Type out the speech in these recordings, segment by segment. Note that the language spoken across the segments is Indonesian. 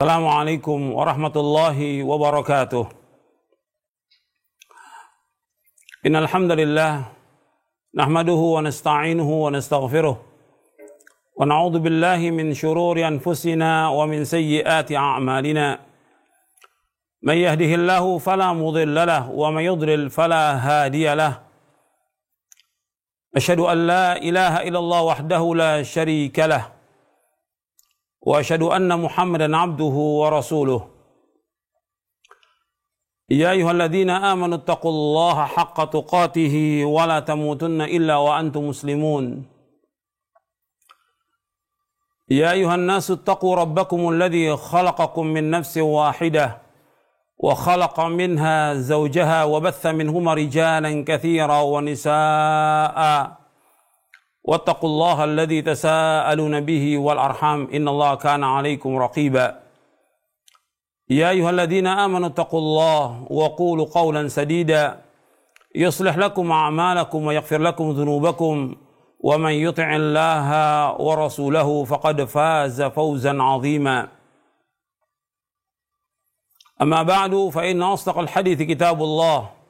Assalamualaikum warahmatullahi wabarakatuh. Innal hamdalillah nahmaduhu wa nasta'inuhu wa nastaghfiruh wa na'udzu billahi min shururi anfusina wa min sayyiati a'malina. May yahdihillahu fala mudilla lahu wa may yudlil fala hadiya lahu. Asyhadu an la ilaha illallah wahdahu la syarika lahu. Wa asyhadu anna Muhammadan abduhu wa rasuluh. Ya ayyuhalladzina amanu taqullaha haqqa tuqatih wa la tamutunna illa wa antum muslimun. Ya ayyuhan nasu taqu rabbakumul ladzi khalaqakum min nafsin wahidah wa khalaqa minha zawjaha wa batha minhuma rijalan katsiran wa nisaa'a. واتقوا الله الذي تساءلون به والأرحام إن الله كان عليكم رقيبا يا أيها الذين آمنوا اتقوا الله وقولوا قولا سديدا يصلح لكم أعمالكم ويغفر لكم ذنوبكم ومن يطع الله ورسوله فقد فاز فوزا عظيما أما بعد فإن أصدق الحديث كتاب الله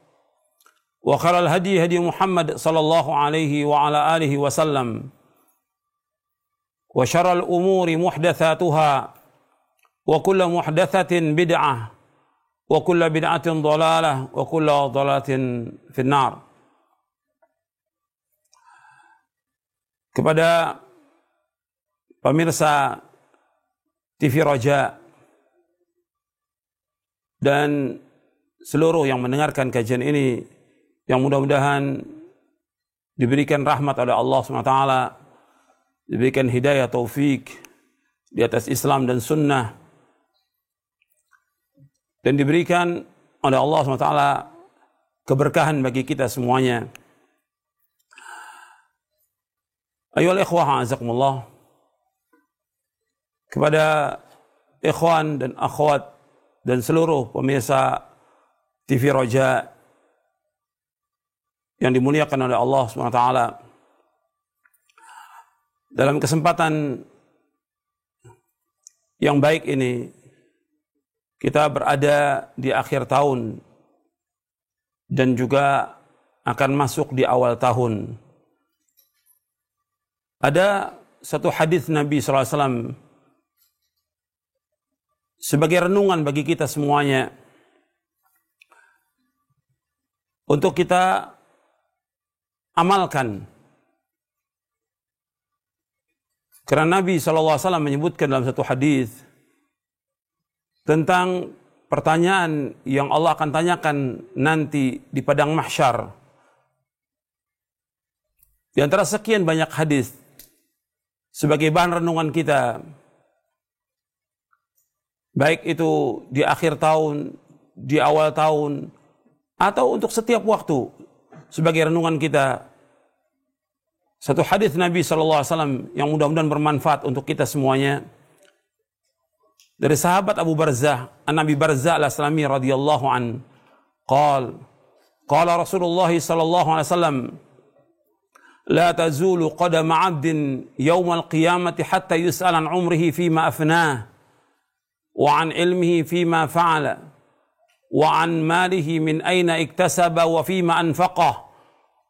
وخير الهدي هدي محمد صلى الله عليه وعلى آله وسلم وشر الأمور محدثاتها وكل محدثة بدعة وكل بدعة ضلالة وكل ضلالة في النار. Kepada pemirsa TV Raja dan seluruh yang mendengarkan kajian ini, yang mudah-mudahan diberikan rahmat oleh Allah SWT, diberikan hidayah taufik di atas Islam dan sunnah, dan diberikan oleh Allah SWT keberkahan bagi kita semuanya. Ayyuhal ikhwah a'azakumullah, kepada ikhwan dan akhwat dan seluruh pemirsa TV Raja yang dimuliakan oleh Allah SWT, dalam kesempatan yang baik ini kita berada di akhir tahun dan juga akan masuk di awal tahun. Ada satu hadis Nabi SAW sebagai renungan bagi kita semuanya untuk kita amalkan. Karena Nabi SAW menyebutkan dalam satu hadis tentang pertanyaan yang Allah akan tanyakan nanti di padang mahsyar. Di antara sekian banyak hadis sebagai bahan renungan kita, baik itu di akhir tahun, di awal tahun, atau untuk setiap waktu sebagai renungan kita, satu hadis Nabi SAW yang mudah-mudahan bermanfaat untuk kita semuanya, dari sahabat Abu Barzah, An-Nabi Barzah al-Aslami radhiyallahu an, qala Rasulullah sallallahu alaihi wasallam, la tazulu qadama 'abdin yawmal qiyamati hatta yus'al an umrihi fima afnah wa an ilmihi fima fa'ala وعن ماله من أين اكتسب وفيما أنفقه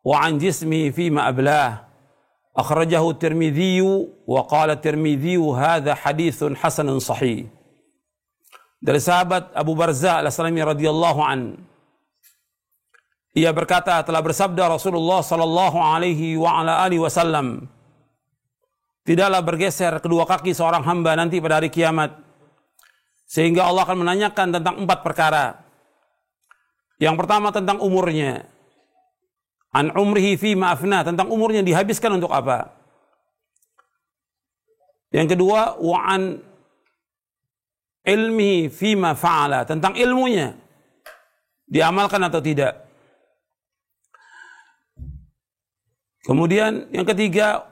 وعن جسمه فيما أبلاه أخرجه الترمذي وقال الترمذي هذا حديث حسن صحيح. Dari sahabat Abu Barzah al-Aslami radhiyallahu an, ia berkata, telah bersabda Rasulullah sallallahu alaihi wa ala alihi wasallam, tidaklah bergeser kedua kaki seorang hamba nanti pada hari kiamat sehingga Allah akan menanyakan tentang 4 perkara. Yang pertama tentang umurnya. An umrihi fima afna, tentang umurnya dihabiskan untuk apa. Yang kedua, wa an ilmihi fima fa'ala, tentang ilmunya diamalkan atau tidak. Kemudian yang ketiga,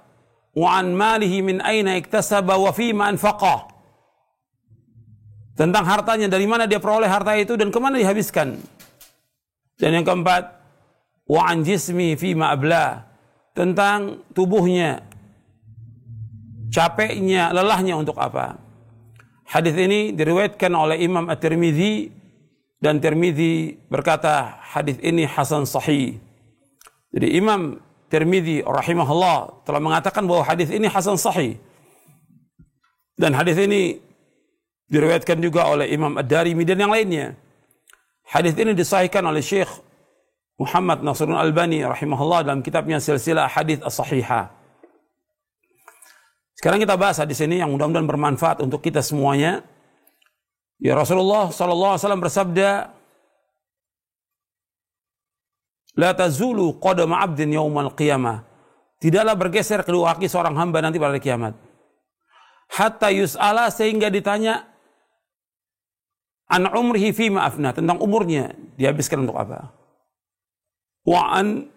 wa an malihi min aina iktasaba wa fima anfaqah, tentang hartanya, dari mana dia peroleh harta itu dan kemana dihabiskan. Dan yang keempat, wa an jismi fima abla, tentang tubuhnya, capeknya, lelahnya untuk apa. Hadis ini diriwayatkan oleh Imam At-Tirmidzi dan Tirmidzi berkata hadis ini hasan sahih. Jadi Imam Tirmidzi rahimahullah telah mengatakan bahwa hadis ini hasan sahih. Dan hadis ini diriwayatkan juga oleh Imam Ad-Darimi dan yang lainnya. Hadis ini disahihkan oleh Syekh Muhammad Nasruddin Albani rahimahullah dalam kitabnya Silsilah Hadits As-Sahihah. Sekarang kita bahas hadis ini yang mudah-mudahan bermanfaat untuk kita semuanya. Ya, Rasulullah sallallahu alaihi wasallam bersabda, "La tazulu qadama 'abdin yaumal qiyamah." Tidaklah bergeser kedua kaki seorang hamba nanti pada hari kiamat. Hatta yus'ala, sehingga ditanya an umrihi fima afna, tentang umurnya dihabiskan untuk apa. Wa an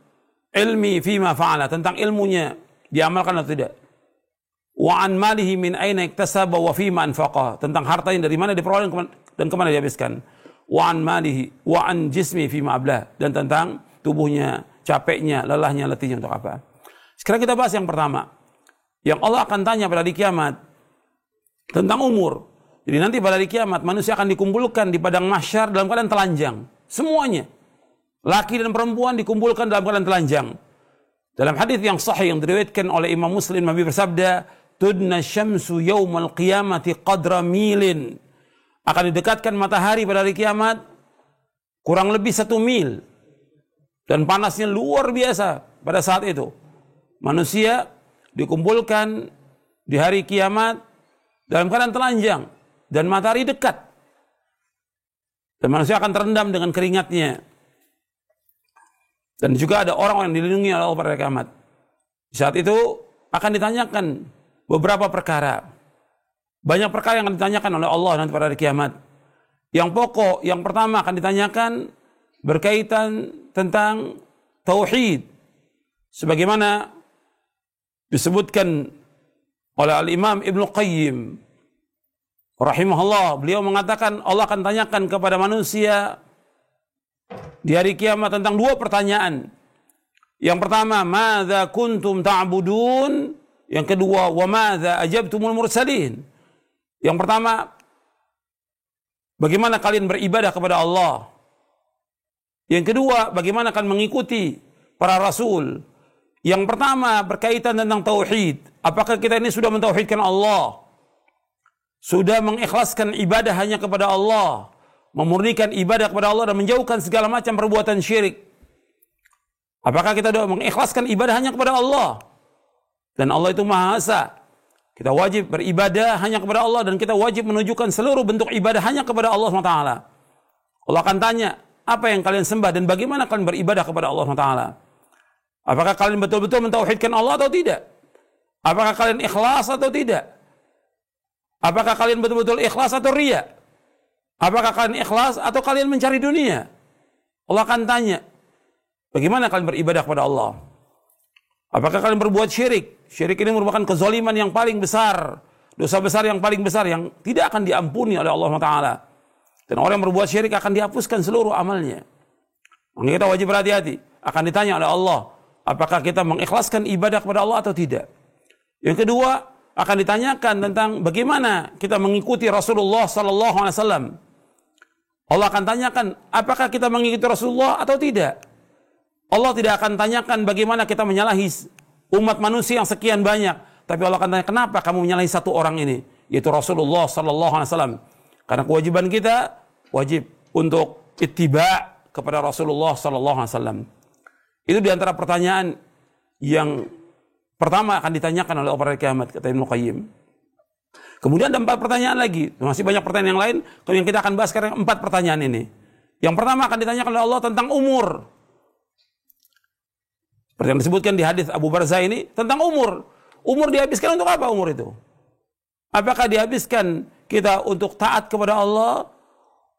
ilmi fima fa'ala, tentang ilmunya diamalkan atau tidak. Wa an malihi min aina iktasaba wa fima anfaqa, tentang hartanya dari mana diperoleh dan kemana dihabiskan. Wa an malihi wa an jismi fima ablah, dan tentang tubuhnya, capeknya, lelahnya, letihnya untuk apa. Sekarang kita bahas yang pertama. Yang Allah akan tanya pada hari kiamat tentang umur. Jadi nanti pada hari kiamat manusia akan dikumpulkan di padang mahsyar dalam keadaan telanjang. Semuanya. Laki dan perempuan dikumpulkan dalam keadaan telanjang. Dalam hadis yang sahih yang diriwayatkan oleh Imam Muslim, Nabi bersabda, "Tudna syamsu yaumal qiyamati qadra milin." Akan didekatkan matahari pada hari kiamat kurang lebih 1 mil. Dan panasnya luar biasa pada saat itu. Manusia dikumpulkan di hari kiamat dalam keadaan telanjang dan matahari dekat. Dan manusia akan terendam dengan keringatnya. Dan juga ada orang-orang yang dilindungi oleh Allah pada hari kiamat. Di saat itu akan ditanyakan beberapa perkara. Banyak perkara yang akan ditanyakan oleh Allah nanti pada hari kiamat. Yang pokok, yang pertama akan ditanyakan berkaitan tentang tauhid. Sebagaimana disebutkan oleh Al-Imam Ibnu Qayyim rahimahullah, beliau mengatakan Allah akan tanyakan kepada manusia di hari kiamat tentang 2 pertanyaan. Yang pertama, madza kuntum ta'budun? Yang kedua, wa madza ajabtumul mursalin? Yang pertama, bagaimana kalian beribadah kepada Allah? Yang kedua, bagaimana kalian mengikuti para rasul? Yang pertama berkaitan tentang tauhid. Apakah kita ini sudah mentauhidkan Allah? Sudah mengikhlaskan ibadah hanya kepada Allah, memurnikan ibadah kepada Allah dan menjauhkan segala macam perbuatan syirik. Apakah kita sudah mengikhlaskan ibadah hanya kepada Allah? Dan Allah itu Maha Esa. Kita wajib beribadah hanya kepada Allah dan kita wajib menunjukkan seluruh bentuk ibadah hanya kepada Allah SWT. Allah akan tanya, apa yang kalian sembah dan bagaimana kalian beribadah kepada Allah SWT? Apakah kalian betul-betul mentauhidkan Allah atau tidak? Apakah kalian ikhlas atau tidak? Apakah kalian betul-betul ikhlas atau riya? Apakah kalian ikhlas atau kalian mencari dunia? Allah akan tanya, bagaimana kalian beribadah kepada Allah? Apakah kalian berbuat syirik? Syirik ini merupakan kezaliman yang paling besar, dosa besar yang paling besar yang tidak akan diampuni oleh Allah Taala. Dan orang yang berbuat syirik akan dihapuskan seluruh amalnya. Maka kita wajib berhati-hati. Akan ditanya oleh Allah, apakah kita mengikhlaskan ibadah kepada Allah atau tidak? Yang kedua, akan ditanyakan tentang bagaimana kita mengikuti Rasulullah sallallahu alaihi wasallam. Allah akan tanyakan, apakah kita mengikuti Rasulullah atau tidak? Allah tidak akan tanyakan bagaimana kita menyalahi umat manusia yang sekian banyak, tapi Allah akan tanya, kenapa kamu menyalahi satu orang ini, yaitu Rasulullah sallallahu alaihi wasallam? Karena kewajiban kita wajib untuk ittiba kepada Rasulullah sallallahu alaihi wasallam. Itu diantara pertanyaan yang pertama akan ditanyakan oleh Allah pada kiamat, kata Ibnu Qayyim. Kemudian ada 4 pertanyaan lagi. Masih banyak pertanyaan yang lain. Kalau yang kita akan bahas sekarang 4 pertanyaan ini. Yang pertama akan ditanyakan oleh Allah tentang umur. Seperti yang disebutkan di hadis Abu Barzah ini tentang umur. Umur dihabiskan untuk apa umur itu? Apakah dihabiskan kita untuk taat kepada Allah,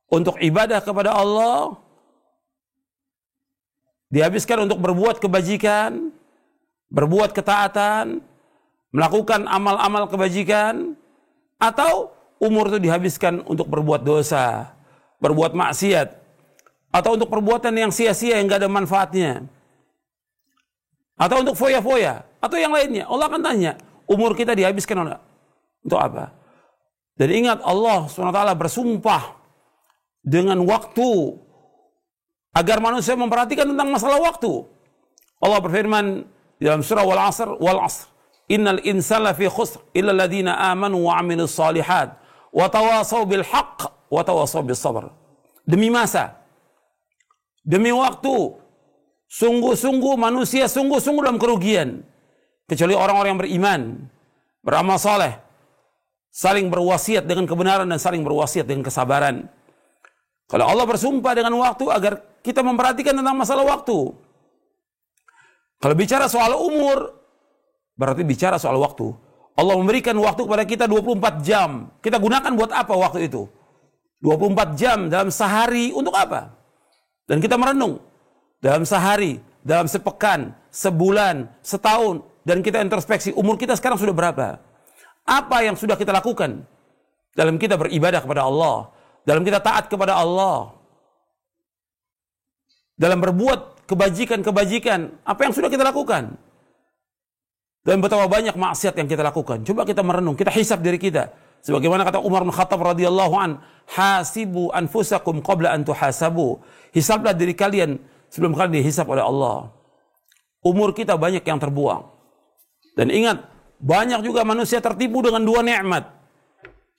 untuk ibadah kepada Allah, dihabiskan untuk berbuat kebajikan, berbuat ketaatan, melakukan amal-amal kebajikan, atau umur itu dihabiskan untuk berbuat dosa, berbuat maksiat, atau untuk perbuatan yang sia-sia yang gak ada manfaatnya, atau untuk foya-foya, atau yang lainnya. Allah akan tanya, umur kita dihabiskan untuk apa? Dan ingat, Allah SWT bersumpah dengan waktu agar manusia memperhatikan tentang masalah waktu. Allah berfirman dalam surah wal asr, innal insana fi khusr illa alladziina amanu wa 'amilus shalihat wa tawasaw bil haqq wa tawasaw bis sabr. Demi masa, demi waktu, sungguh-sungguh manusia sungguh-sungguh dalam kerugian, kecuali orang-orang yang beriman, beramal saleh, saling berwasiat dengan kebenaran dan saling berwasiat dengan kesabaran. Kalau Allah bersumpah dengan waktu agar kita memperhatikan tentang masalah waktu. Kalau bicara soal umur, berarti bicara soal waktu. Allah memberikan waktu kepada kita 24 jam. Kita gunakan buat apa waktu itu? 24 jam dalam sehari untuk apa? Dan kita merenung. Dalam sehari, dalam sepekan, sebulan, setahun. Dan kita introspeksi, umur kita sekarang sudah berapa? Apa yang sudah kita lakukan dalam kita beribadah kepada Allah, dalam kita taat kepada Allah, dalam berbuat kebajikan-kebajikan, apa yang sudah kita lakukan? Dan betapa banyak maksiat yang kita lakukan. Coba kita merenung, kita hisab diri kita. Sebagaimana kata Umar bin Khattab radhiyallahu an, hasibu anfusakum qabla an tuhasabu. Hisablah diri kalian sebelum kalian dihisab oleh Allah. Umur kita banyak yang terbuang. Dan ingat, banyak juga manusia tertipu dengan dua nikmat.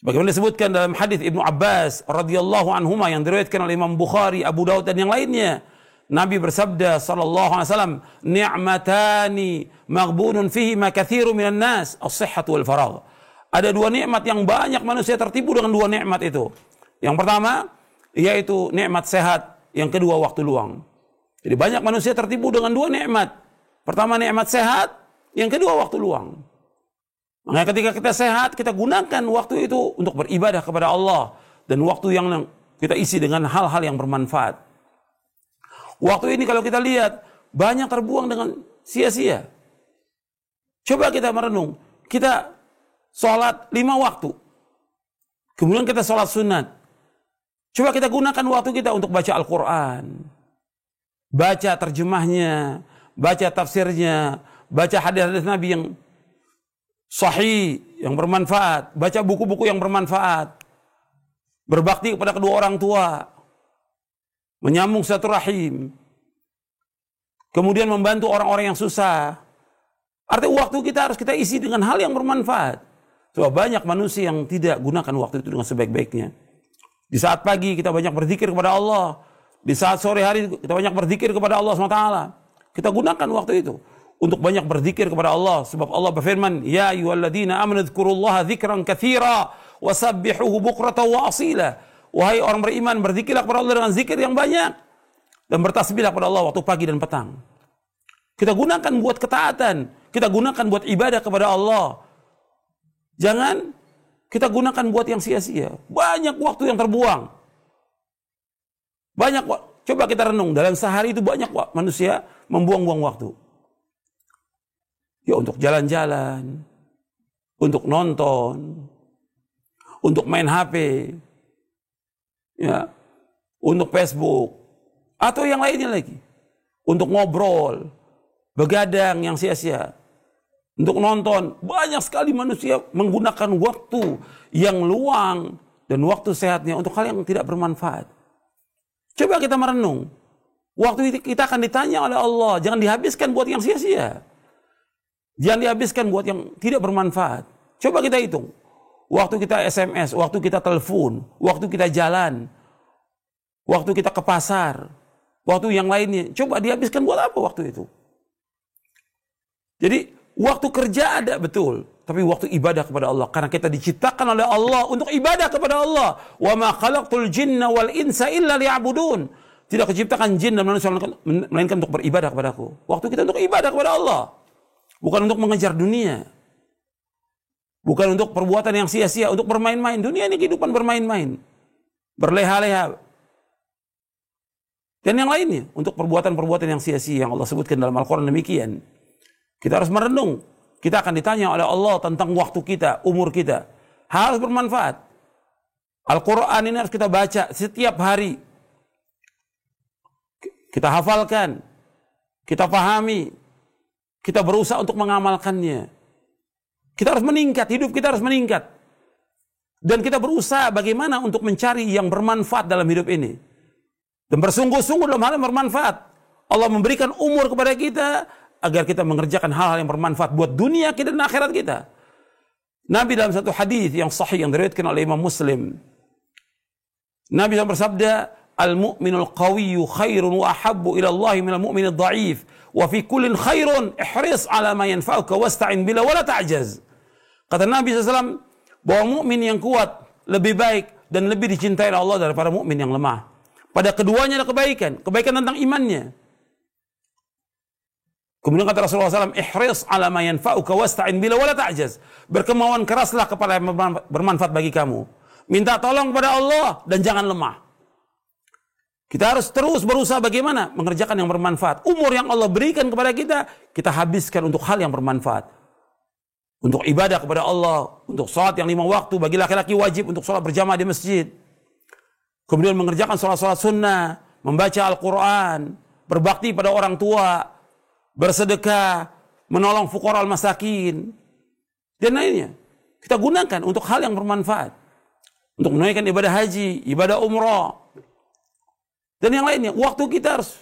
Bagaimana disebutkan dalam hadis Ibnu Abbas radhiyallahu anhuma yang diriwayatkan oleh Imam Bukhari, Abu Daud dan yang lainnya. Nabi bersabda sallallahu alaihi wasallam, "Ni'matani maghbunun fihi ma katsirun minan nas, as-sihhatu wal faragh." Ada dua nikmat yang banyak manusia tertipu dengan dua nikmat itu. Yang pertama yaitu nikmat sehat, yang kedua waktu luang. Jadi banyak manusia tertipu dengan dua nikmat. Pertama nikmat sehat, yang kedua waktu luang. Makanya ketika kita sehat, kita gunakan waktu itu untuk beribadah kepada Allah. Dan waktu yang kita isi dengan hal-hal yang bermanfaat. Waktu ini kalau kita lihat, banyak terbuang dengan sia-sia. Coba kita merenung. Kita sholat 5 waktu. Kemudian kita sholat sunat. Coba kita gunakan waktu kita untuk baca Al-Quran. Baca terjemahnya. Baca tafsirnya. Baca hadis-hadis Nabi yang sahih, yang bermanfaat. Baca buku-buku yang bermanfaat. Berbakti kepada kedua orang tua. Menyambung silaturahim. Kemudian membantu orang-orang yang susah. Artinya waktu kita harus kita isi dengan hal yang bermanfaat. Sebab banyak manusia yang tidak gunakan waktu itu dengan sebaik-baiknya. Di saat pagi kita banyak berzikir kepada Allah. Di saat sore hari kita banyak berzikir kepada Allah SWT. Kita gunakan waktu itu untuk banyak berzikir kepada Allah. Sebab Allah berfirman, Ya ayyuhalladzina amanu dzkurullaha dzikran katsira wasabbihuhu bukratan wa asila. Wahai orang beriman, berzikirlah kepada Allah dengan zikir yang banyak. Dan bertasbihlah kepada Allah waktu pagi dan petang. Kita gunakan buat ketaatan. Kita gunakan buat ibadah kepada Allah. Jangan kita gunakan buat yang sia-sia. Banyak waktu yang terbuang. Banyak. Coba kita renung. Dalam sehari itu banyak manusia membuang-buang waktu. Ya untuk jalan-jalan. Untuk nonton. Untuk main HP. Ya, untuk Facebook atau yang lainnya lagi, untuk ngobrol, begadang yang sia-sia, untuk nonton. Banyak sekali manusia menggunakan waktu yang luang dan waktu sehatnya untuk hal yang tidak bermanfaat. Coba kita merenung, waktu itu kita akan ditanya oleh Allah. Jangan dihabiskan buat yang sia-sia, jangan dihabiskan buat yang tidak bermanfaat. Coba kita hitung. Waktu kita SMS, waktu kita telepon, waktu kita jalan, waktu kita ke pasar, waktu yang lainnya. Coba dihabiskan buat apa waktu itu? Jadi waktu kerja ada betul, tapi waktu ibadah kepada Allah. Karena kita diciptakan oleh Allah untuk ibadah kepada Allah. Wa ma khalaqtul jinna wal insa illa liya'budun. Tidak diciptakan jin dan manusia melainkan untuk beribadah kepadaku. Waktu kita untuk ibadah kepada Allah, bukan untuk mengejar dunia. Bukan untuk perbuatan yang sia-sia, untuk bermain-main. Dunia ini kehidupan bermain-main. Berleha-leha. Dan yang lainnya. Untuk perbuatan-perbuatan yang sia-sia yang Allah sebutkan dalam Al-Quran demikian. Kita harus merenung. Kita akan ditanya oleh Allah tentang waktu kita, umur kita. Harus bermanfaat. Al-Quran ini harus kita baca setiap hari. Kita hafalkan. Kita pahami. Kita berusaha untuk mengamalkannya. Kita harus meningkat, hidup kita harus meningkat. Dan kita berusaha bagaimana untuk mencari yang bermanfaat dalam hidup ini. Dan bersungguh-sungguh dalam hal yang bermanfaat. Allah memberikan umur kepada kita agar kita mengerjakan hal-hal yang bermanfaat buat dunia kita dan akhirat kita. Nabi dalam satu hadis yang sahih yang diriwayatkan oleh Imam Muslim, Nabi bersabda, "Al-mu'minul qawiyyu khairun wa ahabbu ila Allah minal mu'minid dha'if, wa fi kullin khairun ihris 'ala ma yanfa'uka wasta'in billah wa la ta'jaz." Kata Nabi SAW, bahwa mukmin yang kuat lebih baik dan lebih dicintai oleh Allah daripada mukmin yang lemah. Pada keduanya ada kebaikan, kebaikan tentang imannya. Kemudian kata Rasulullah SAW, ihris 'ala ma yanfa'uka wasta'in billah wa la ta'jaz. Berkemauan keraslah kepada yang bermanfaat bagi kamu. Minta tolong kepada Allah dan jangan lemah. Kita harus terus berusaha bagaimana mengerjakan yang bermanfaat. Umur yang Allah berikan kepada kita, kita habiskan untuk hal yang bermanfaat. Untuk ibadah kepada Allah, untuk sholat yang 5 waktu, bagi laki-laki wajib untuk sholat berjamaah di masjid. Kemudian mengerjakan sholat-sholat sunnah, membaca Al-Quran, berbakti pada orang tua, bersedekah, menolong fuqara al-masakin, dan lainnya. Kita gunakan untuk hal yang bermanfaat. Untuk menunaikan ibadah haji, ibadah umrah, dan yang lainnya. Waktu kita harus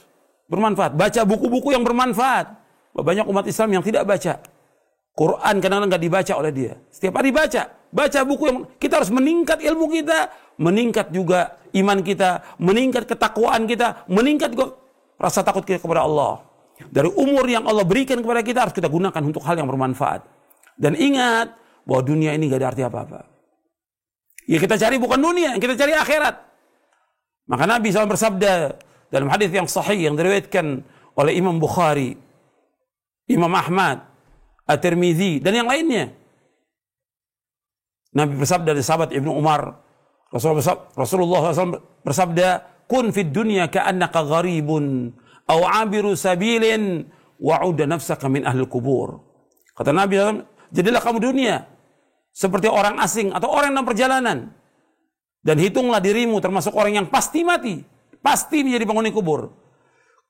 bermanfaat. Baca buku-buku yang bermanfaat. Banyak umat Islam yang tidak baca. Quran kadang-kadang nggak dibaca oleh dia. Setiap hari baca buku yang kita harus meningkat ilmu kita, meningkat juga iman kita, meningkat ketakwaan kita, meningkat juga rasa takut kita kepada Allah. Dari umur yang Allah berikan kepada kita harus kita gunakan untuk hal yang bermanfaat. Dan ingat bahwa dunia ini nggak ada arti apa-apa. Ya kita cari bukan dunia, kita cari akhirat. Maka Nabi SAW bersabda dalam hadis yang sahih yang diriwayatkan oleh Imam Bukhari, Imam Ahmad, At-Tirmidzi, dan yang lainnya. Nabi bersabda dari sahabat Ibnu Umar, Rasulullah SAW bersabda, "Kun fid dunya ka'annaka gharibun aw 'abiru sabilin wa'udda nafsaka min ahli kubur." Kata Nabi SAW, jadilah kamu dunia seperti orang asing atau orang dalam perjalanan, dan hitunglah dirimu termasuk orang yang pasti mati, pasti menjadi penghuni kubur.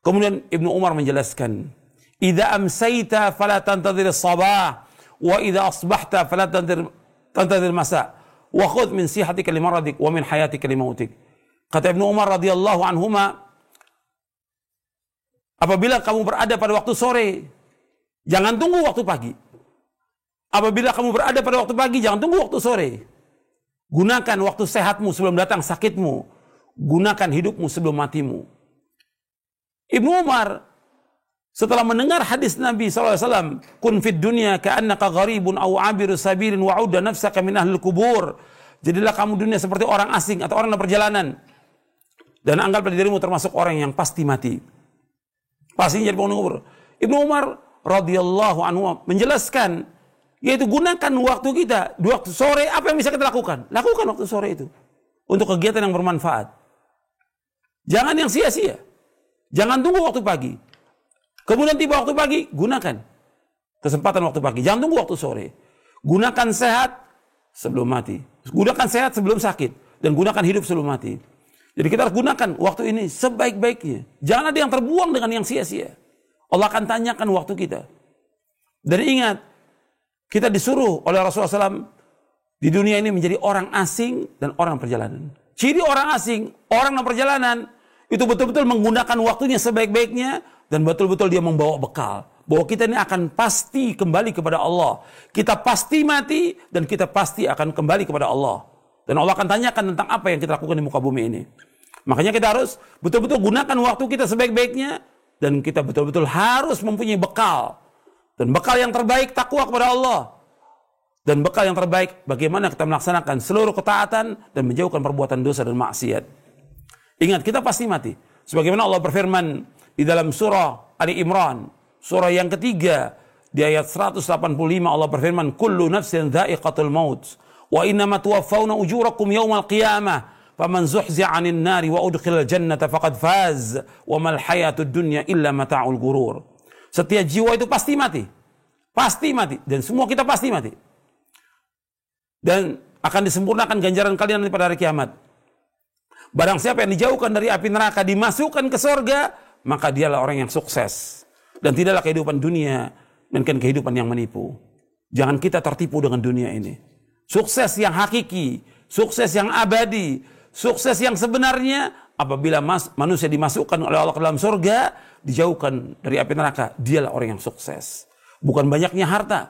Kemudian Ibnu Umar menjelaskan, "Idza amsayta fala tantadhir as-sabah wa idza asbahta fala tantadhir masa wa khudh min sihatika limaradik wa min hayatika limautik." Kata Ibnu Umar radhiyallahu anhuma, apabila kamu berada pada waktu sore, jangan tunggu waktu pagi. Apabila kamu berada pada waktu pagi, jangan tunggu waktu sore. Gunakan waktu sehatmu sebelum datang sakitmu. Gunakan hidupmu sebelum matimu. Ibnu Umar setelah mendengar hadis Nabi SAW, "Kun fid dunya ka'annaka gharibun aw 'abiru sabilin wa'udda nafsaka min ahlil kubur." Jadilah kamu dunia seperti orang asing atau orang dalam perjalanan, dan anggaplah dirimu termasuk orang yang pasti mati. Pasti jadi penghuni kubur. Ibnu Umar radhiyallahu anhu menjelaskan, yaitu gunakan waktu kita. Di waktu sore, apa yang bisa kita lakukan? Lakukan waktu sore itu untuk kegiatan yang bermanfaat. Jangan yang sia-sia. Jangan tunggu waktu pagi. Kemudian tiba waktu pagi, gunakan kesempatan waktu pagi. Jangan tunggu waktu sore. Gunakan sehat sebelum mati. Gunakan sehat sebelum sakit. Dan gunakan hidup sebelum mati. Jadi kita harus gunakan waktu ini sebaik-baiknya. Jangan ada yang terbuang dengan yang sia-sia. Allah akan tanyakan waktu kita. Dan ingat, kita disuruh oleh Rasulullah SAW di dunia ini menjadi orang asing dan orang perjalanan. Ciri orang asing, orang dalam perjalanan, itu betul-betul menggunakan waktunya sebaik-baiknya, dan betul-betul dia membawa bekal. Bahwa kita ini akan pasti kembali kepada Allah. Kita pasti mati, dan kita pasti akan kembali kepada Allah. Dan Allah akan tanyakan tentang apa yang kita lakukan di muka bumi ini. Makanya kita harus betul-betul gunakan waktu kita sebaik-baiknya, dan kita betul-betul harus mempunyai bekal. Dan bekal yang terbaik takwa kepada Allah. Dan bekal yang terbaik bagaimana kita melaksanakan seluruh ketaatan dan menjauhkan perbuatan dosa dan maksiat. Ingat, kita pasti mati. Sebagaimana Allah berfirman di dalam surah Ali Imran, surah yang ketiga, di ayat 185 Allah berfirman, "Kullu nafsin dha'iqatul maut, wa innama tuwaffawna ujurakum yawmal qiyamah, faman zuhzi'a 'anil nari wa udkhilal jannata faqad faz, wa mal hayatud dunya illa mata'ul ghurur." Setiap jiwa itu pasti mati. Pasti mati. Dan semua kita pasti mati. Dan akan disempurnakan ganjaran kalian pada hari kiamat. Barang siapa yang dijauhkan dari api neraka, dimasukkan ke surga, maka dialah orang yang sukses. Dan tidaklah kehidupan dunia, melainkan kehidupan yang menipu. Jangan kita tertipu dengan dunia ini. Sukses yang hakiki, sukses yang abadi, sukses yang sebenarnya apabila manusia dimasukkan oleh Allah ke dalam surga, dijauhkan dari api neraka, dialah orang yang sukses. Bukan banyaknya harta,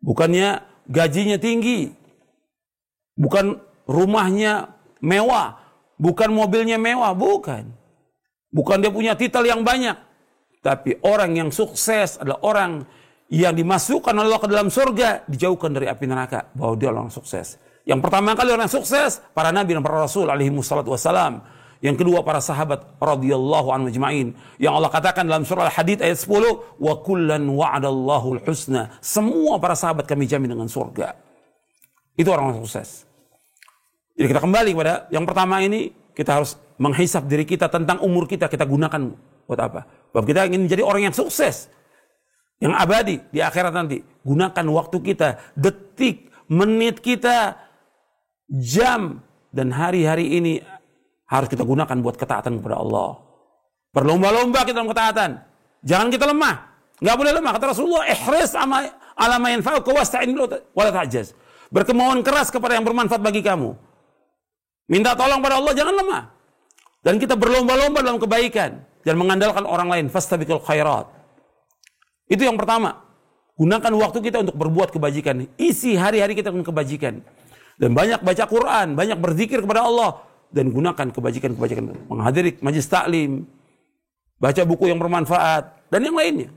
bukannya gajinya tinggi, bukan rumahnya mewah, bukan mobilnya mewah, bukan dia punya titel yang banyak. Tapi orang yang sukses adalah orang yang dimasukkan oleh Allah ke dalam surga, dijauhkan dari api neraka, bahwa dia orang sukses. Yang pertama kali orang sukses, para nabi dan para rasul alaihi wassalatu wassalam. Yang kedua, para sahabat radhiyallahu anhum ajma'in. Yang Allah katakan dalam surah Al-Hadid ayat 10, wa kullan wa'adallahu al-husna. Semua para sahabat kami jamin dengan surga. Itu orang sukses. Jadi kita kembali kepada yang pertama ini, kita harus menghisap diri kita tentang umur kita gunakan buat apa? Bahwa kita ingin menjadi orang yang sukses, yang abadi di akhirat nanti. Gunakan waktu kita, detik, menit kita, jam, dan hari-hari ini harus kita gunakan buat ketaatan kepada Allah. Berlomba-lomba kita dalam ketaatan. Jangan kita lemah. Nggak boleh lemah. Kata Rasulullah, ihris ala ma yanfa'uka wasta'in bihi wala ta'jaz. Berkemauan keras kepada yang bermanfaat bagi kamu. Minta tolong pada Allah, jangan lemah. Dan kita berlomba-lomba dalam kebaikan. Dan mengandalkan orang lain. Fastabiqul khairat. Itu yang pertama. Gunakan waktu kita untuk berbuat kebajikan. Isi hari-hari kita dengan kebajikan. Dan banyak baca Quran. Banyak berzikir kepada Allah. Dan gunakan kebajikan-kebajikan. Menghadiri majlis taklim. Baca buku yang bermanfaat. Dan yang lainnya.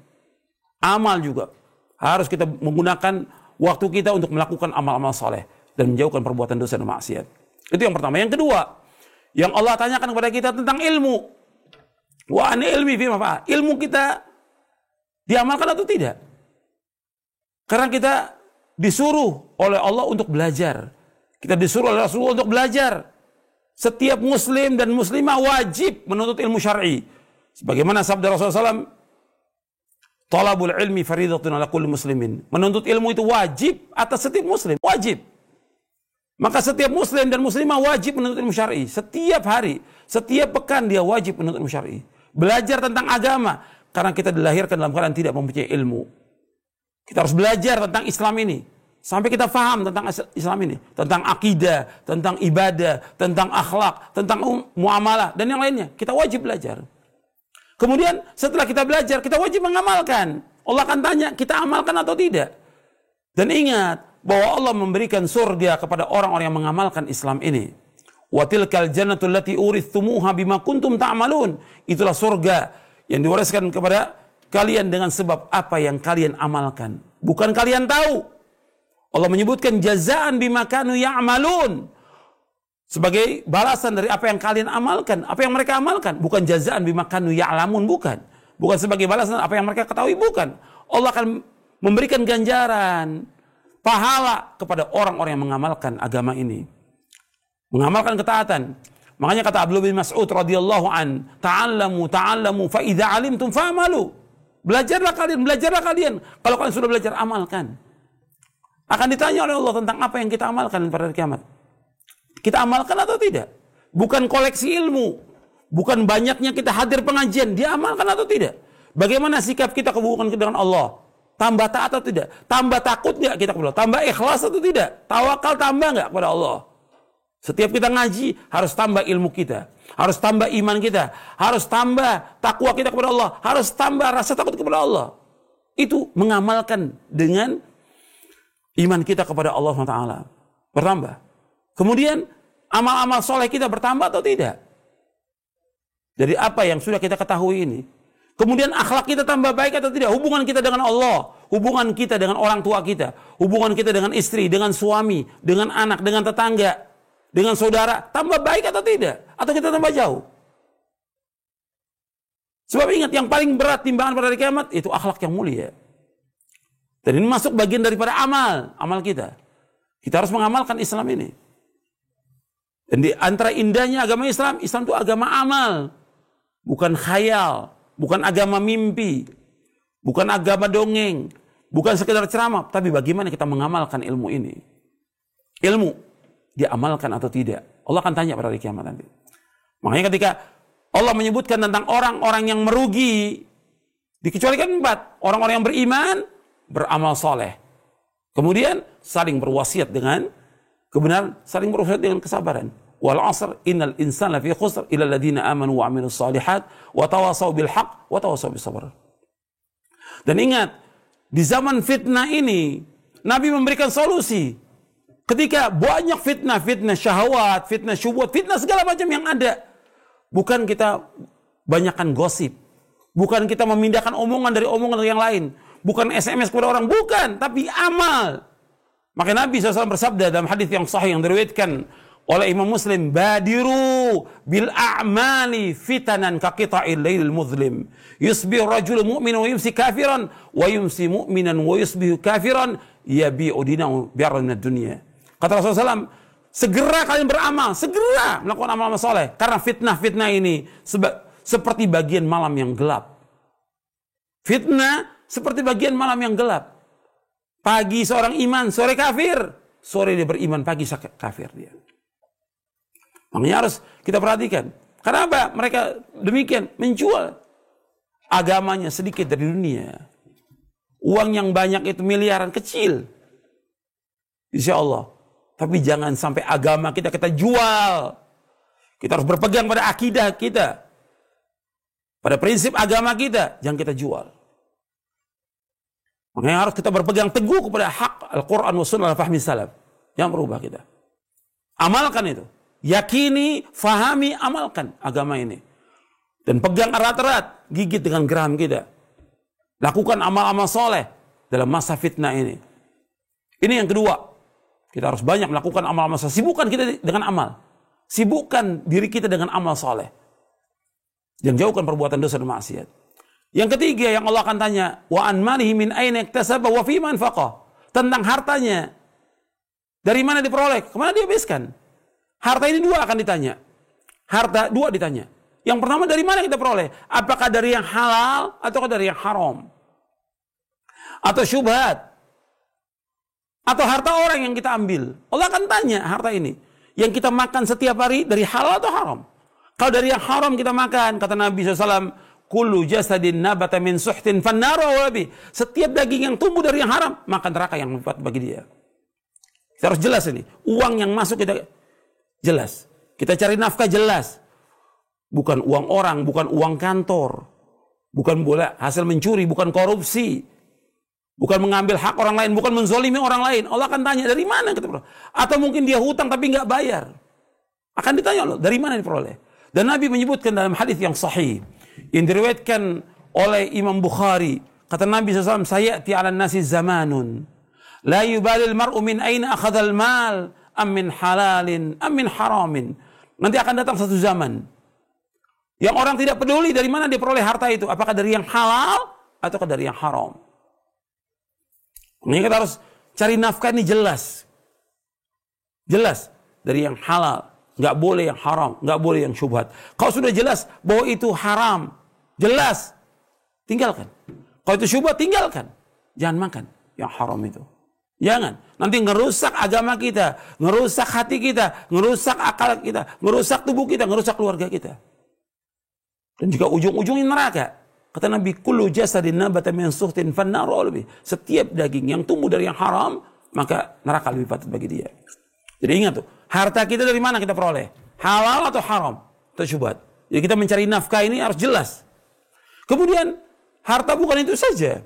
Amal juga. Harus kita menggunakan waktu kita untuk melakukan amal-amal soleh. Dan menjauhkan perbuatan dosa dan maksiat. Itu yang pertama. Yang kedua, yang Allah tanyakan kepada kita tentang ilmu. Wa ani ilmi fima fa'a. Ilmu kita diamalkan atau tidak? Karena kita disuruh oleh Allah untuk belajar. Kita disuruh oleh Rasulullah untuk belajar. Setiap muslim dan muslimah wajib menuntut ilmu syar'i. Sebagaimana sabda Rasulullah SAW, talabul ilmi faridatun ala kulli muslimin. Menuntut ilmu itu wajib atas setiap muslim. Wajib. Maka setiap muslim dan muslimah wajib menuntut ilmu syar'i. Setiap hari, setiap pekan dia wajib menuntut ilmu syar'i. Belajar tentang agama. Karena kita dilahirkan dalam keadaan tidak mempunyai ilmu. Kita harus belajar tentang Islam ini. Sampai kita faham tentang Islam ini. Tentang akidah, tentang ibadah, tentang akhlak, tentang muamalah, dan yang lainnya. Kita wajib belajar. Kemudian setelah kita belajar, kita wajib mengamalkan. Allah akan tanya, kita amalkan atau tidak? Dan ingat, bahwa Allah memberikan surga kepada orang-orang yang mengamalkan Islam ini. Wa tilkal jannatul lati urithumuha bima kuntum ta'malun. Itulah surga yang diwariskan kepada kalian dengan sebab apa yang kalian amalkan. Bukan kalian tahu. Allah menyebutkan jazaan bima kanu ya'malun. Sebagai balasan dari apa yang kalian amalkan. Apa yang mereka amalkan. Bukan jazaan bima kanu ya'lamun. Bukan. Bukan sebagai balasan apa yang mereka ketahui. Bukan. Allah akan memberikan ganjaran, pahala kepada orang-orang yang mengamalkan agama ini. Mengamalkan ketaatan. Makanya kata Abdullah bin Mas'ud radhiyallahu an, ta'allamu fa idza 'alimtum fa'malu. Belajarlah kalian. Kalau kalian sudah belajar, amalkan. Akan ditanya oleh Allah tentang apa yang kita amalkan pada hari kiamat. Kita amalkan atau tidak? Bukan koleksi ilmu, bukan banyaknya kita hadir pengajian, dia amalkan atau tidak? Bagaimana sikap kita hubungan kita dengan Allah? Tambah taat atau tidak? Tambah takut nggak kita kepada Allah? Tambah ikhlas atau tidak? Tawakal tambah nggak kepada Allah? Setiap kita ngaji, harus tambah ilmu kita. Harus tambah iman kita. Harus tambah takwa kita kepada Allah. Harus tambah rasa takut kepada Allah. Itu mengamalkan dengan iman kita kepada Allah SWT. Bertambah. Kemudian, amal-amal soleh kita bertambah atau tidak? Dari apa yang sudah kita ketahui ini. Kemudian akhlak kita tambah baik atau tidak? Hubungan kita dengan Allah, hubungan kita dengan orang tua kita, hubungan kita dengan istri, dengan suami, dengan anak, dengan tetangga, dengan saudara, tambah baik atau tidak? Atau kita tambah jauh? Sebab ingat, yang paling berat timbangan pada hari kiamat itu akhlak yang mulia. Dan ini masuk bagian daripada amal kita. Kita harus mengamalkan Islam ini. Dan di antara indahnya agama Islam itu agama amal, bukan khayal. Bukan agama mimpi, bukan agama dongeng, bukan sekedar ceramah, tapi bagaimana kita mengamalkan ilmu ini. Ilmu, diamalkan atau tidak. Allah akan tanya pada hari kiamat nanti. Makanya ketika Allah menyebutkan tentang orang-orang yang merugi, dikecualikan 4. Orang-orang yang beriman, beramal soleh. Kemudian saling berwasiat dengan Kebenaran saling berusaha dengan kesabaran. Wal 'asr innal insana lafi khusr illa alladziina aamanu wa 'amilus shalihat wa tawasaw bil haqq wa tawasaw bis sabr. Dan ingat, di zaman fitnah ini Nabi memberikan solusi. Ketika banyak fitnah syahwat, fitnah syubhat, fitnah segala macam yang ada. Bukan kita banyakkan gosip. Bukan kita memindahkan omongan dari yang lain. Bukan SMS kepada orang, bukan. Tapi amal. Maka Nabi SAW bersabda dalam hadis yang sahih yang diriwayatkan oleh Imam Muslim, badiru bil a'mali fitanan ka qita'il lailil muzlim. Yusbihu rajulun mu'minan wa yumsi kafiran wa yumsi mu'minan wa yusbihu kafiran yabi'u dinahu bi'aradin minad dunya. Kata Rasulullah SAW, segera kalian beramal, segera melakukan amal-amal soleh. Karena fitnah ini seperti bagian malam yang gelap. Fitnah seperti bagian malam yang gelap. Pagi seorang iman, sore kafir. Sore dia beriman, pagi kafir dia. Makanya harus kita perhatikan. Kenapa mereka demikian? Menjual agamanya sedikit dari dunia. Uang yang banyak itu miliaran kecil. Insya Allah. Tapi jangan sampai agama kita jual. Kita harus berpegang pada akidah kita. Pada prinsip agama kita. Jangan kita jual. Makanya harus kita berpegang teguh kepada hak Al-Quran wa sunnah al-fahmi salaf. Jangan berubah kita. Amalkan itu. Yakini, fahami, amalkan agama ini. Dan pegang erat-erat. Gigit dengan geram kita. Lakukan amal-amal soleh dalam masa fitnah ini. Ini yang kedua. Kita harus banyak melakukan amal-amal soleh. Sibukkan kita dengan amal. Sibukkan diri kita dengan amal soleh. Dan jauhkan perbuatan dosa dan maksiat. Yang ketiga yang Allah akan tanya, wa an malihi min aina iktasaba wa fi man faqah. Tentang hartanya. Dari mana diperoleh? Kemana dia habiskan? Harta ini dua akan ditanya. Harta dua ditanya. Yang pertama, dari mana kita peroleh? Apakah dari yang halal atau dari yang haram? Atau syubhat? Atau harta orang yang kita ambil? Allah akan tanya harta ini. Yang kita makan setiap hari dari halal atau haram? Kalau dari yang haram kita makan, kata Nabi SAW, kullu jasadin nabata min suhtin fannaru wabi. Setiap daging yang tumbuh dari yang haram, maka neraka yang membuat bagi dia. Kita harus jelas ini. Uang yang masuk kita jelas. Kita cari nafkah jelas. Bukan uang orang, bukan uang kantor. Bukan boleh hasil mencuri, bukan korupsi. Bukan mengambil hak orang lain, bukan menzolimi orang lain. Allah akan tanya, dari mana kita peroleh? Atau mungkin dia hutang tapi nggak bayar. Akan ditanya Allah, dari mana diperoleh? Dan Nabi menyebutkan dalam hadis yang sahih, yang diriwayatkan oleh Imam Bukhari. Kata Nabi SAW, sayati ala nasi zamanun. La yubalil mar'u min aina akhadhal mal, am min halalin, am min haramin. Nanti akan datang satu zaman. Yang orang tidak peduli dari mana dia peroleh harta itu. Apakah dari yang halal, atau dari yang haram. Ini kita harus cari nafkah ini jelas. Jelas. Dari yang halal. Nggak boleh yang haram. Nggak boleh yang syubhat. Kalau sudah jelas bahwa itu haram. Jelas. Tinggalkan. Kalau itu syubhat, tinggalkan. Jangan makan yang haram itu. Jangan. Nanti ngerusak agama kita. Ngerusak hati kita. Ngerusak akal kita. Ngerusak tubuh kita. Ngerusak keluarga kita. Dan juga ujung-ujungnya neraka. Kata Nabi, kullu jasadin nabata min suhtin fannaru lebih. Setiap daging yang tumbuh dari yang haram, maka neraka lebih patut bagi dia. Jadi ingat tuh, harta kita dari mana kita peroleh? Halal atau haram? Atau syubhat? Jadi kita mencari nafkah ini harus jelas. Kemudian, harta bukan itu saja.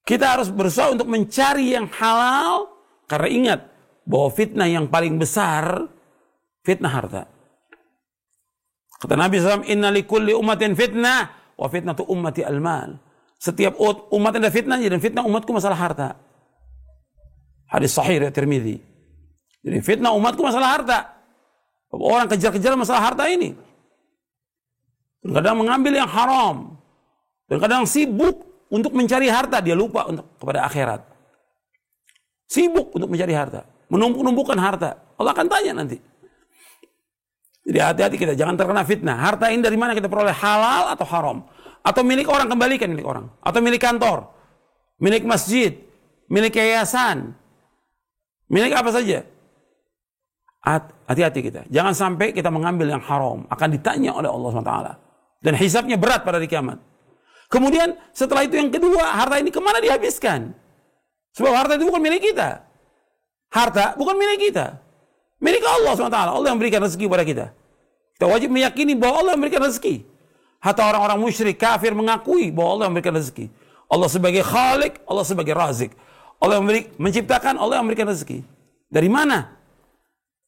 Kita harus berusaha untuk mencari yang halal, karena ingat bahwa fitnah yang paling besar, fitnah harta. Kata Nabi SAW, inna likulli ummatin fitnah, wa fitnatu ummati al-mal. Setiap umat ada fitnahnya, dan fitnah umatku masalah harta. Hadis sahih riwayat Tirmidzi. Jadi fitnah umatku masalah harta. Orang kejar-kejar masalah harta ini. Dan kadang mengambil yang haram. Dan kadang sibuk untuk mencari harta, dia lupa kepada akhirat. Sibuk untuk mencari harta. Menumpuk-numpukan harta. Allah akan tanya nanti. Jadi hati-hati kita, jangan terkena fitnah. Harta ini dari mana kita peroleh? Halal atau haram? Atau milik orang, kembalikan milik orang. Atau milik kantor, milik masjid, milik yayasan, milik apa saja. Hati-hati kita. Jangan sampai kita mengambil yang haram. Akan ditanya oleh Allah SWT. Dan hisabnya berat pada hari kiamat. Kemudian setelah itu yang kedua, harta ini kemana dihabiskan? Sebab harta itu bukan milik kita. Harta bukan milik kita. Milik Allah SWT. Allah yang berikan rezeki kepada kita. Kita wajib meyakini bahwa Allah yang memberikan rezeki. Hatta orang-orang musyrik kafir mengakui bahwa Allah yang memberikan rezeki. Allah sebagai Khalik, Allah sebagai Razik. Allah yang menciptakan, Allah yang memberikan rezeki. Dari mana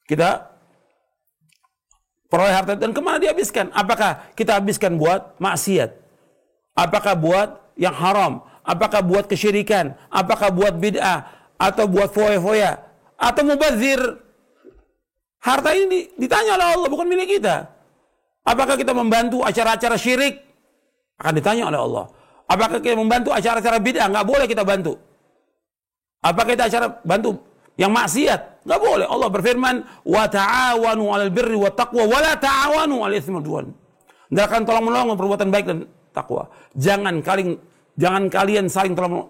kita peroleh harta dan kemana dihabiskan? Apakah kita habiskan buat maksiat? Apakah buat yang haram? Apakah buat kesyirikan? Apakah buat bid'ah? Atau buat foya-foya? Atau mubazir? Harta ini ditanya oleh Allah, bukan milik kita. Apakah kita membantu acara-acara syirik? Akan ditanya oleh Allah. Apakah kita membantu acara-acara bid'ah? Nggak boleh kita bantu. Apakah kita acara bantu yang maksiat? Nggak boleh. Allah berfirman, wa ta'awanu 'alal birri wat taqwa wa la ta'awanu 'alal itsmi wal 'udwan. Hendaklah tolong menolong perbuatan baik dan takwa. Jangan kalian saling tolong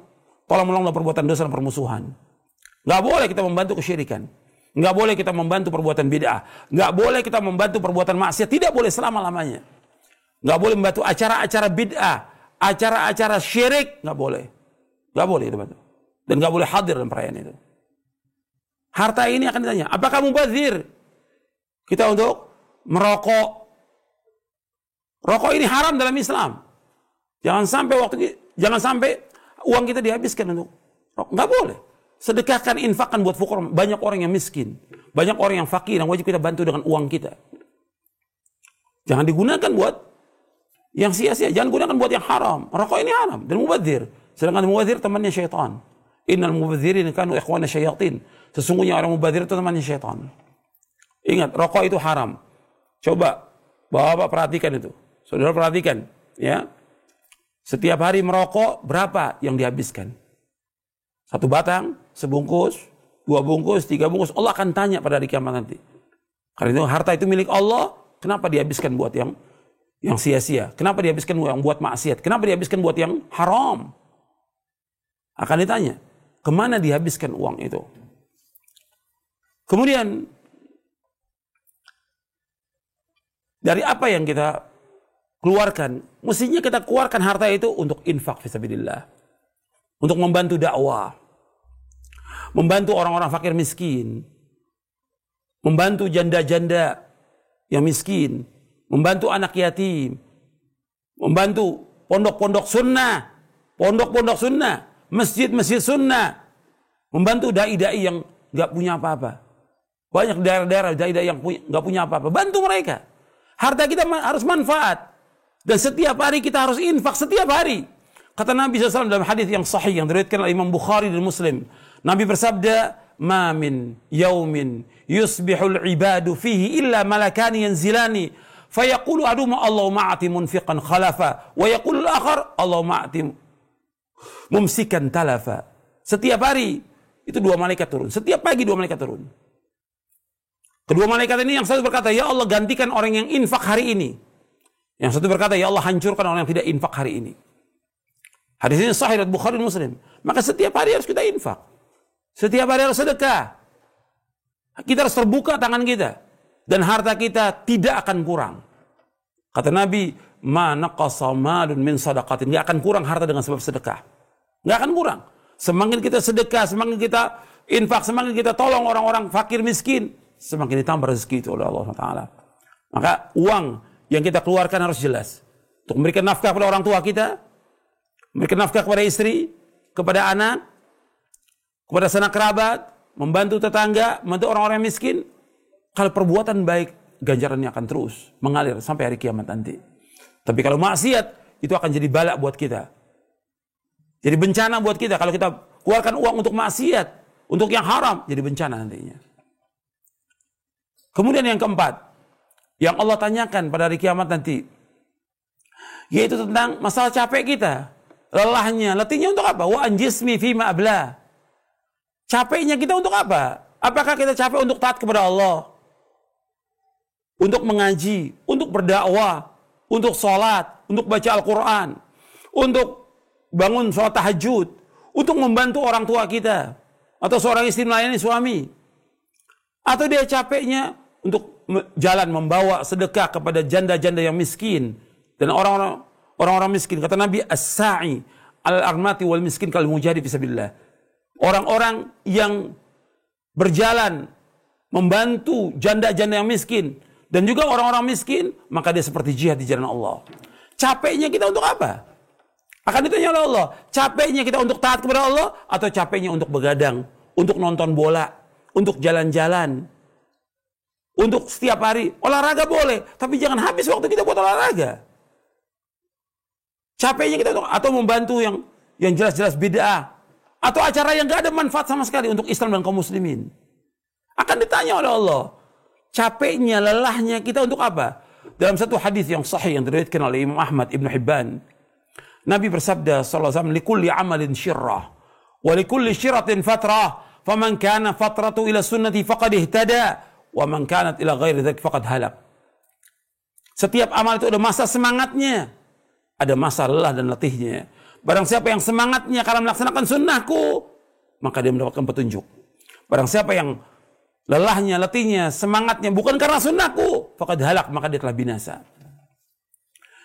menolong perbuatan dosa dan permusuhan. Nggak boleh kita membantu kesyirikan. Nggak boleh kita membantu perbuatan bid'ah. Nggak boleh kita membantu perbuatan maksiat. Tidak boleh selama-lamanya. Nggak boleh membantu acara-acara bid'ah, acara-acara syirik. Nggak boleh. Nggak boleh itu bantu. Dan nggak boleh hadir dalam perayaan itu. Harta ini akan ditanya, apakah mubazir? Kita untuk merokok. Rokok ini haram dalam Islam. Jangan sampai uang kita dihabiskan untuk rokok. Nggak boleh. Sedekahkan, infakkan buat fukara. Banyak orang yang miskin. Banyak orang yang fakir yang wajib kita bantu dengan uang kita. Jangan digunakan buat yang sia-sia. Jangan gunakan buat yang haram. Rokok ini haram dan mubazir. Sedangkan mubazir temannya syaitan. Innal mubadzirin kanu ikhwana syayatin. Sesungguhnya orang mubazir itu temannya syaitan. Ingat, rokok itu haram. Coba Bapak perhatikan itu. Saudara perhatikan, ya. Setiap hari merokok berapa yang dihabiskan? 1 batang, sebungkus, 2 bungkus, 3 bungkus. Allah akan tanya pada hari kiamat nanti. Karena itu harta itu milik Allah, kenapa dihabiskan buat yang sia-sia? Kenapa dihabiskan buat maksiat? Kenapa dihabiskan buat yang haram? Akan ditanya, kemana dihabiskan uang itu? Kemudian, dari apa yang kita keluarkan? Mestinya kita keluarkan harta itu untuk infak fisabilillah. Untuk membantu dakwah, membantu orang-orang fakir miskin, membantu janda-janda yang miskin, membantu anak yatim, membantu pondok-pondok sunnah, masjid-masjid sunnah, membantu dai-dai yang nggak punya apa-apa. Banyak daerah-daerah dai-dai yang nggak punya apa-apa. Bantu mereka. Harta kita harus manfaat. Dan setiap hari kita harus infak setiap hari. Kata Nabi SAW dalam hadis yang sahih yang diriwayatkan oleh Imam Bukhari dan Muslim. Nabi bersabda, "Ma min yaumin yusbihul ibadu fihi illa malakani yanzilani fayaqulu aduma Allahumma a'ti munfiqan khalafa wa yaqulu al-akhar Allahumma a'ti mumsikan talafa." Setiap hari itu 2 malaikat turun. Setiap pagi 2 malaikat turun. Kedua malaikat ini yang satu berkata, "Ya Allah, gantikan orang yang infak hari ini." Yang satu berkata, "Ya Allah, hancurkan orang yang tidak infak hari ini." Hadis ini sahih riwayat Bukhari dan Muslim. Maka setiap hari harus kita infak. Setiap hari harus sedekah. Kita harus terbuka tangan kita. Dan harta kita tidak akan kurang. Kata Nabi, "Ma naqasa malun min sadaqatin." Nggak akan kurang harta dengan sebab sedekah. Nggak akan kurang. Semakin kita sedekah, semakin kita infak, semakin kita tolong orang-orang fakir miskin, semakin ditambah rezeki itu oleh Allah SWT. Maka uang yang kita keluarkan harus jelas. Untuk memberikan nafkah kepada orang tua kita, memberikan nafkah kepada istri, kepada anak, kepada sanak kerabat, membantu tetangga, membantu orang-orang miskin. Kalau perbuatan baik, ganjarannya akan terus mengalir sampai hari kiamat nanti. Tapi kalau maksiat, itu akan jadi balak buat kita. Jadi bencana buat kita. Kalau kita keluarkan uang untuk maksiat, untuk yang haram, jadi bencana nantinya. Kemudian yang keempat, yang Allah tanyakan pada hari kiamat nanti, yaitu tentang masalah capek kita. Lelahnya, letihnya untuk apa? Wa anjismi fima abla. Capeknya kita untuk apa? Apakah kita capek untuk taat kepada Allah? Untuk mengaji, untuk berdakwah, untuk sholat, untuk baca Al-Quran, untuk bangun sholat tahajud, untuk membantu orang tua kita, atau seorang istri melayani suami. Atau dia capeknya untuk jalan membawa sedekah kepada janda-janda yang miskin dan orang-orang miskin. Kata Nabi, as-sa'i al-armati wal miskin kal mujahid fisabilillah. Orang-orang yang berjalan, membantu janda-janda yang miskin, dan juga orang-orang miskin, maka dia seperti jihad di jalan Allah. Capeknya kita untuk apa? Akan ditanya oleh Allah, capeknya kita untuk taat kepada Allah, atau capeknya untuk begadang, untuk nonton bola, untuk jalan-jalan, untuk setiap hari. Olahraga boleh, tapi jangan habis waktu kita buat olahraga. Capeknya kita untuk, atau membantu yang jelas-jelas bid'ah, atau acara yang gak ada manfaat sama sekali untuk Islam dan kaum muslimin. Akan ditanya oleh Allah, capeknya, lelahnya kita untuk apa? Dalam satu hadis yang sahih yang diriwayatkan oleh Imam Ahmad Ibn Hibban, Nabi bersabda sallallahu alaihi wasallam, "Likulli amalin syirrah, wa likulli syirratin fatrah, faman kana fatratu ila sunnati faqad ihtada, wa man kanat ila ghairi dzalik faqad halak." Setiap amal itu ada masa semangatnya, ada masa lelah dan letihnya. Barang siapa yang semangatnya karena melaksanakan sunnahku, maka dia mendapatkan petunjuk. Barang siapa yang lelahnya, letihnya, semangatnya bukan karena sunnahku, faqad halak, maka dia telah binasa.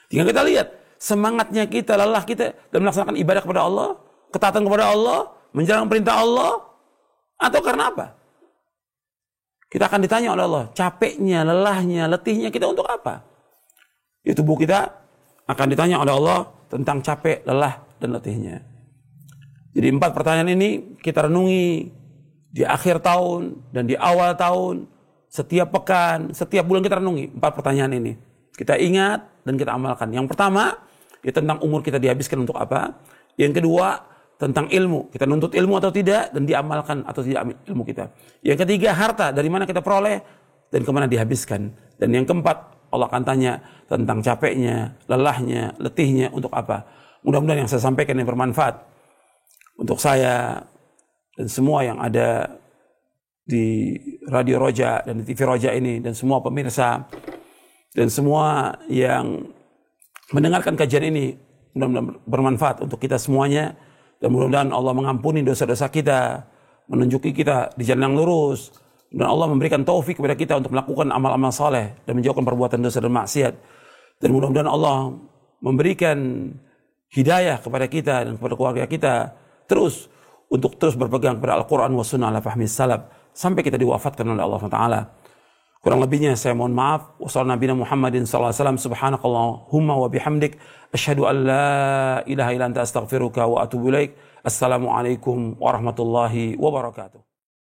Tinggal kita lihat, semangatnya kita, lelah kita dalam melaksanakan ibadah kepada Allah, ketaatan kepada Allah, menjalankan perintah Allah, atau karena apa? Kita akan ditanya oleh Allah, capeknya, lelahnya, letihnya kita untuk apa? Itu tubuh kita akan ditanya oleh Allah tentang capek, lelah, dan letihnya. Jadi 4 pertanyaan ini kita renungi di akhir tahun dan di awal tahun, setiap pekan, setiap bulan kita renungi 4 pertanyaan ini. Kita ingat dan kita amalkan. Yang pertama, ya tentang umur kita dihabiskan untuk apa. Yang kedua, tentang ilmu. Kita nuntut ilmu atau tidak, dan diamalkan atau tidak ilmu kita. Yang ketiga, harta. Dari mana kita peroleh dan kemana dihabiskan. Dan yang keempat, Allah akan tanya tentang capeknya, lelahnya, letihnya, untuk apa. Mudah-mudahan yang saya sampaikan yang bermanfaat untuk saya dan semua yang ada di Radio Roja dan di TV Roja ini, dan semua pemirsa dan semua yang mendengarkan kajian ini. Mudah-mudahan bermanfaat untuk kita semuanya, dan mudah-mudahan Allah mengampuni dosa-dosa kita, menunjuki kita di jalan yang lurus, dan Allah memberikan taufik kepada kita untuk melakukan amal-amal saleh dan menjauhkan perbuatan dosa dan maksiat. Dan mudah-mudahan Allah memberikan hidayah kepada kita dan kepada keluarga kita untuk terus berpegang kepada Al-Quran wa sunnah ala fahmi salaf sampai kita diwafatkan oleh Allah Taala. Kurang lebihnya saya mohon maaf. Wassalamualaikum Muhammadin sallallahu alaihi wasallam. Subhanakallahumma wa bihamdik, asyhadu an la ilaha illa anta astaghfiruka wa atubu ilaik. Assalamualaikum warahmatullahi wabarakatuh.